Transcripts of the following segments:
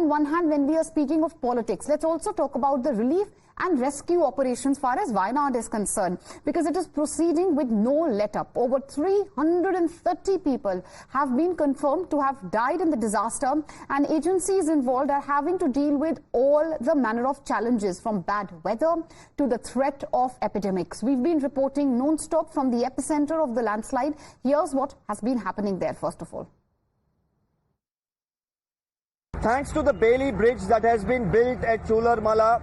one hand, when we are speaking of politics, let's also talk about the relief and rescue operations far as Wayanad is concerned, because it is proceeding with no let-up. Over 330 people have been confirmed to have died in the disaster, and agencies involved are having to deal with all the manner of challenges, from bad weather to the threat of epidemics. We've been reporting non-stop from the epicenter of the landslide. Here's what has been happening there, first of all. Thanks to the Bailey Bridge that has been built at Chularmala,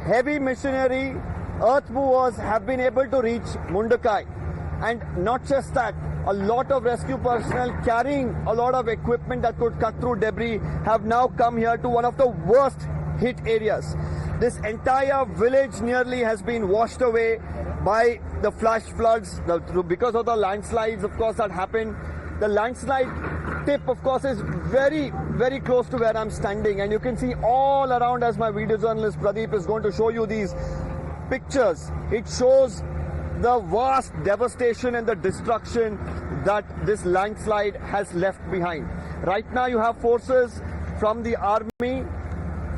heavy machinery, earth movers have been able to reach Mundakai. And not just that, a lot of rescue personnel carrying a lot of equipment that could cut through debris have now come here to one of the worst hit areas. This entire village nearly has been washed away by the flash floods because of the landslides, of course, that happened. The landslide tip, of course, is very, very close to where I'm standing, and you can see all around, as my video journalist Pradeep is going to show you these pictures. It shows the vast devastation and the destruction that this landslide has left behind. Right now you have forces from the army,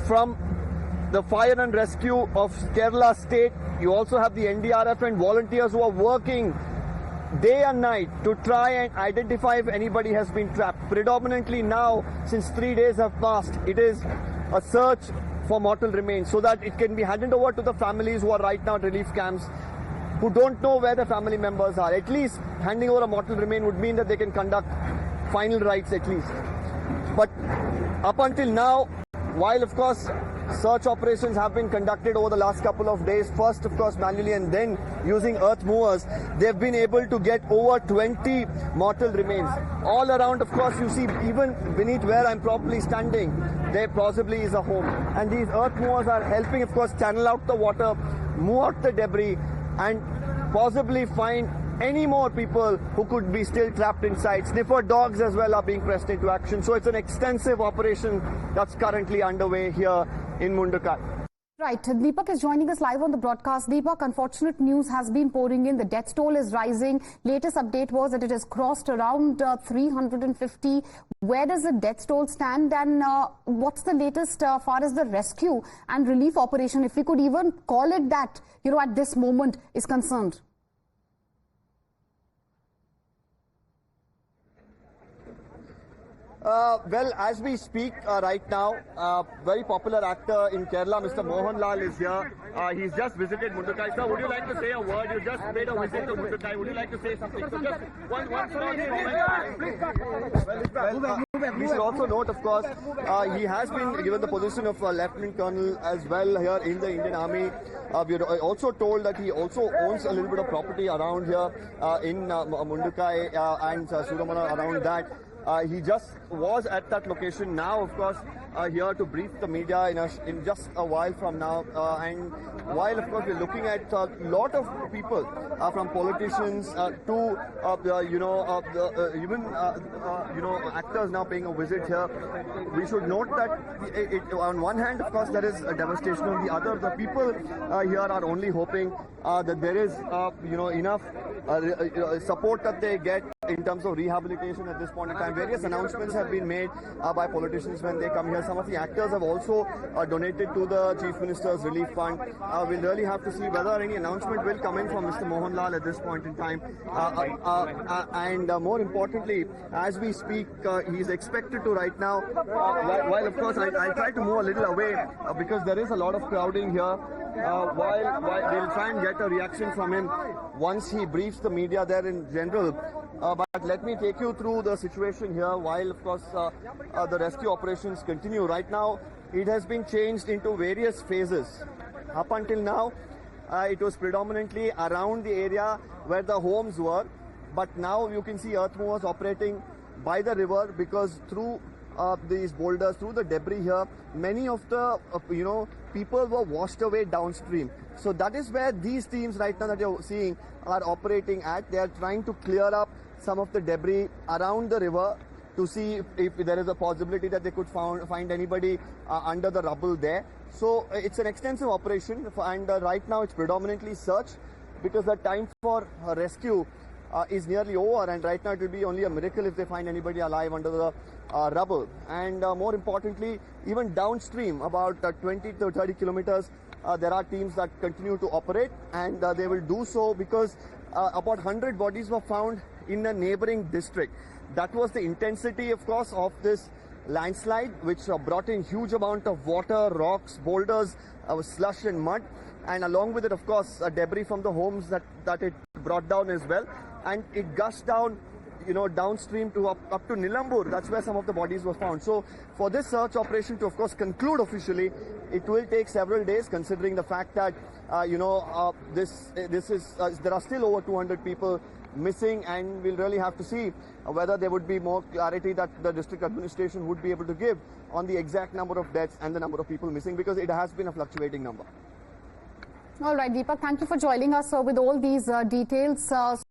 from the fire and rescue of Kerala state. You also have the NDRF and volunteers who are working day and night to try and identify if anybody has been trapped. Predominantly now, since 3 days have passed, it is a search for mortal remains so that it can be handed over to the families who are right now at relief camps, who don't know where the family members are. At least handing over a mortal remain would mean that they can conduct final rites at least. But up until now, while of course search operations have been conducted over the last couple of days, first of course manually and then using earth movers, they've been able to get over 20 mortal remains. All around, of course, you see even beneath where I'm probably standing, there possibly is a home. And these earth movers are helping, of course, channel out the water, move out the debris, and possibly find any more people who could be still trapped inside. Sniffer dogs as well are being pressed into action. So it's an extensive operation that's currently underway here in Mundakai. Right, Deepak is joining us live on the broadcast. Deepak, unfortunate news has been pouring in. The death toll is rising. Latest update was that it has crossed around 350. Where does the death toll stand, and what's the latest far as the rescue and relief operation, if we could even call it that, at this moment is concerned? Well, as we speak right now, very popular actor in Kerala, Mr. Mohanlal is here. He's just visited Mundakai. Sir, would you like to say a word? You just made a visit to Mundakai. Would you like to say something? So just one small comment. We should also note, of course, he has been given the position of Lieutenant Colonel as well here in the Indian Army. We are also told that he also owns a little bit of property around here in Mundakai and Suramana around that. He just was at that location now, of course, here to brief the media in just a while from now. And while, of course, we're looking at a lot of people from politicians to, even, actors now paying a visit here. We should note that on one hand, of course, there is a devastation. On the other, the people here are only hoping that there is, enough support that they get in terms of rehabilitation at this point in time. Various announcements have been made by politicians when they come here. Some of the actors have also donated to the Chief Minister's Relief Fund. We'll really have to see whether any announcement will come in from Mr. Mohanlal at this point in time. And more importantly, as we speak, he is expected to right now, while of course I'll try to move a little away because there is a lot of crowding here. While we'll try and get a reaction from him once he briefs the media there in general. But let me take you through the situation here while, of course, the rescue operations continue. Right now, it has been changed into various phases. Up until now, it was predominantly around the area where the homes were. But now you can see earth movers operating by the river because through these boulders, through the debris here, many of the, people were washed away downstream. So that is where these teams right now that you're seeing are operating at. They are trying to clear up some of the debris around the river to see if there is a possibility that they could find anybody under the rubble there. So it's an extensive operation, and right now it's predominantly search because the time for rescue is nearly over, and right now it will be only a miracle if they find anybody alive under the rubble. And more importantly, even downstream, about 20 to 30 kilometers, there are teams that continue to operate, and they will do so because about 100 bodies were found in a neighboring district. That was the intensity, of course, of this landslide, which brought in huge amount of water, rocks, boulders, slush and mud, and along with it, of course, debris from the homes that it brought down as well. And it gushed down, downstream to up to Nilambur. That's where some of the bodies were found. So for this search operation to, of course, conclude officially, it will take several days, considering the fact that, there are still over 200 people missing, and we'll really have to see whether there would be more clarity that the district administration would be able to give on the exact number of deaths and the number of people missing, because it has been a fluctuating number. All right, Deepak, thank you for joining us with all these details.